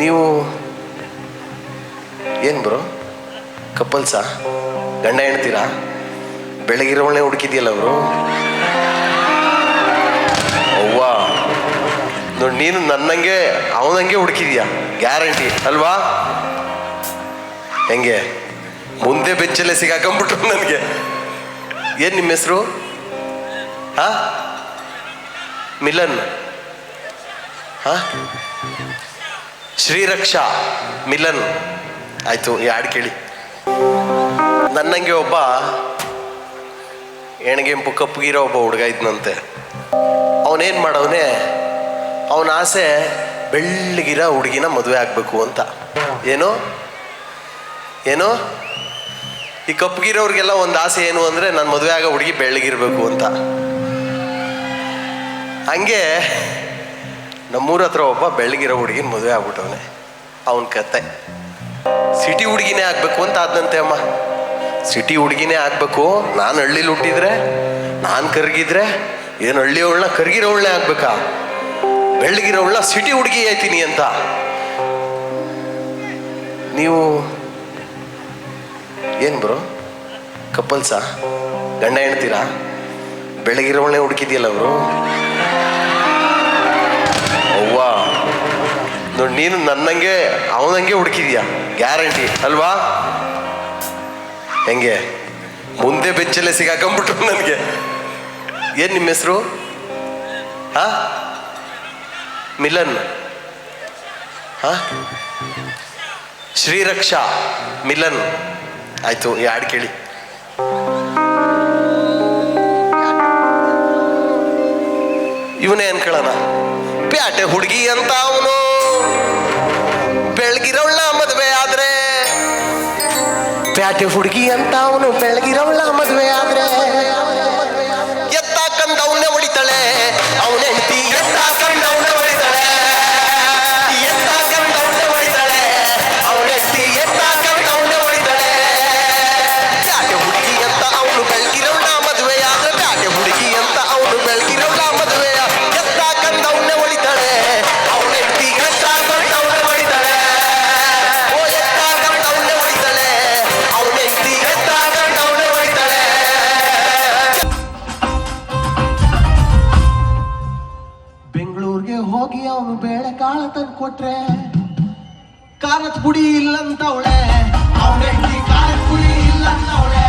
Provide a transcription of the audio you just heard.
ನೀವು ಏನು ಬ್ರೋ ಕಪಲ್ಸಾ ಗಂಡ ಹೆಣ್ತೀರಾ? ಬೆಳಗಿರೋವಳೆ ಹುಡುಕಿದ್ಯಲ್ಲ ಅವರು. ಅವ್ವಾ ನೋಡಿ, ನೀನು ನನ್ನಂಗೆ ಅವನಂಗೆ ಹುಡುಕಿದ್ಯಾ ಗ್ಯಾರಂಟಿ ಅಲ್ವಾ? ಹೆಂಗೆ ಮುಂದೆ ಬೆಚ್ಚಲ್ಲೇ ಸಿಗಾಕೊಂಡ್ಬಿಟ್ರು ನನಗೆ. ಏನು ನಿಮ್ಮ ಹೆಸರು? ಹಾ, ಮಿಲನ್. ಹಾ, ಶ್ರೀರಕ್ಷಾ ಮಿಲನ್. ಆಯ್ತು, ಈ ಹಾಡು ಕೇಳಿ. ನನ್ನಂಗೆ ಒಬ್ಬ ಎಣಗೆಂಪು ಕಪ್ಪುಗಿರೋ ಒಬ್ಬ ಹುಡುಗ ಇದ್ನಂತೆ. ಅವನೇನು ಮಾಡವನೇ, ಅವನ ಆಸೆ ಬೆಳ್ಳಗಿರೋ ಹುಡುಗಿನ ಮದುವೆ ಆಗಬೇಕು ಅಂತ. ಏನು ಏನು ಈ ಕಪ್ಪುಗಿರೋರಿಗೆಲ್ಲ ಒಂದು ಆಸೆ ಏನು ಅಂದರೆ, ನಾನು ಮದುವೆ ಆಗೋ ಹುಡುಗಿ ಬೆಳ್ಳಗಿರ್ಬೇಕು ಅಂತ. ಹಂಗೆ ನಮ್ಮೂರ ಹತ್ರ ಒಬ್ಬ ಬೆಳ್ಳಗಿರೋ ಹುಡುಗಿನ ಮದುವೆ ಆಗ್ಬಿಟ್ಟವನೆ. ಅವನ ಕತೆ ಸಿಟಿ ಹುಡುಗಿನೇ ಆಗಬೇಕು ಅಂತ ಆದಂತೆ. ಅಮ್ಮ, ಸಿಟಿ ಹುಡುಗಿನೇ ಆಗಬೇಕು, ನಾನು ಹಳ್ಳಿಲಿ ಹುಟ್ಟಿದ್ರೆ, ನಾನು ಕರ್ಗಿದ್ರೆ ಏನು ಹಳ್ಳಿಯವಳನ್ನ ಕರ್ಗಿರೋವಳನ್ನೇ ಆಗ್ಬೇಕಾ? ಬೆಳ್ಳಗಿರೋವಳನ್ನ ಸಿಟಿ ಹುಡುಗಿ ಆಯ್ತೀನಿ ಅಂತ. ನೀವು ಏನು ಬ್ರೋ ಕಪಲ್ಸಾ ಗಂಡ ಹೆಣ್ತೀರಾ? ಬೆಳಗಿರೋವಳನ್ನೇ ಹುಡುಕಿದ್ಯಲ್ಲ ಅವರು. ಅವ್ವಾ ನೋಡಿ, ನೀನು ನನ್ನಂಗೆ ಅವನಂಗೆ ಹುಡುಕಿದ್ಯಾ ಗ್ಯಾರಂಟಿ ಅಲ್ವಾ? ಹೆಂಗೆ ಮುಂದೆ ಬೆಚ್ಚಲ್ಲೇ ಸಿಗಾಕೊಂಡ್ಬಿಟ್ರು ನನಗೆ. ಏನು ನಿಮ್ಮ ಹೆಸರು? ಹಾ, ಮಿಲನ್. ಹಾ, ಶ್ರೀರಕ್ಷಾ ಮಿಲನ್. ಆಯ್ತು, ಈ ಹಾಡು ಕೇಳಿ. ಇವನೇ ಅನ್ಕೊಳ್ಳೋಣ, ಪ್ಯಾಟೆ ಹುಡುಗಿ ಅಂತ ಅವನು ಬೆಳಗಿರವಳ ಮದುವೆ ಆದ್ರೆ. ಪ್ಯಾಟೆ ಹುಡುಗಿ ಅಂತ ಅವನು ಬೆಳಗಿರವಳ ಮದುವೆ ಆದ್ರೆ, ಎತ್ತ ಕಂಡವನ್ನೇ ಹೊಡಿತಾಳೆ ಅವನ ಹೆಂಡತಿ. ಎತ್ತ ಕಂಡವನ್ನೇ ಹೊಡಿತಾಳೆ, ಎತ್ತ ಕಂಡವನ್ನೇ ಹೊಡಿತಾಳೆ ಅವನ ಹೆಂಡತಿ. ಎತ್ತ ಕಂಡವನ್ನೇ ಹೊಡಿತಾಳೆ. ಪ್ಯಾಟೆ ಹುಡುಗಿ ಅಂತ ಅವನು ಬೆಳಗಿರವಳ ಮದುವೆ ಆದ್ರೆ, ಪ್ಯಾಟೆ ಹುಡುಗಿ ಅಂತ ಅವನು ಬೆಳಗಿರವಳ ಮದುವೆ. ಎತ್ತ ಕಂಡವನ್ನೇ ಹೊಡಿತಾಳೆ ಅವನ ಹೆಂಡತಿ. ಎತ್ತ ಕಂಡವನ್ನೇ ಹೊಡಿತಾಳೆ. ಓ, ಎತ್ತ ಕಂಡವನ್ನೇ ಹೊಡಿತಾಳೆ ಅವನ ಹೆಂಡತಿ. ಎತ್ತ ಕಂಡವನ್ನೇ ಹೊಡಿತಾಳೆ. ಬೆಂಗಳೂರಿಗೆ ಹೋಗಿ ಅವನು ಬೇಳೆ ಕಾಳ ತಂದು ಕೊಟ್ರೆ, ಖಾರದ ಪುಡಿ ಇಲ್ಲಂತವಳೆ ಅವನ ಹೆಂಡತಿ. ಖಾರದ ಪುಡಿ ಇಲ್ಲಂತವಳೆ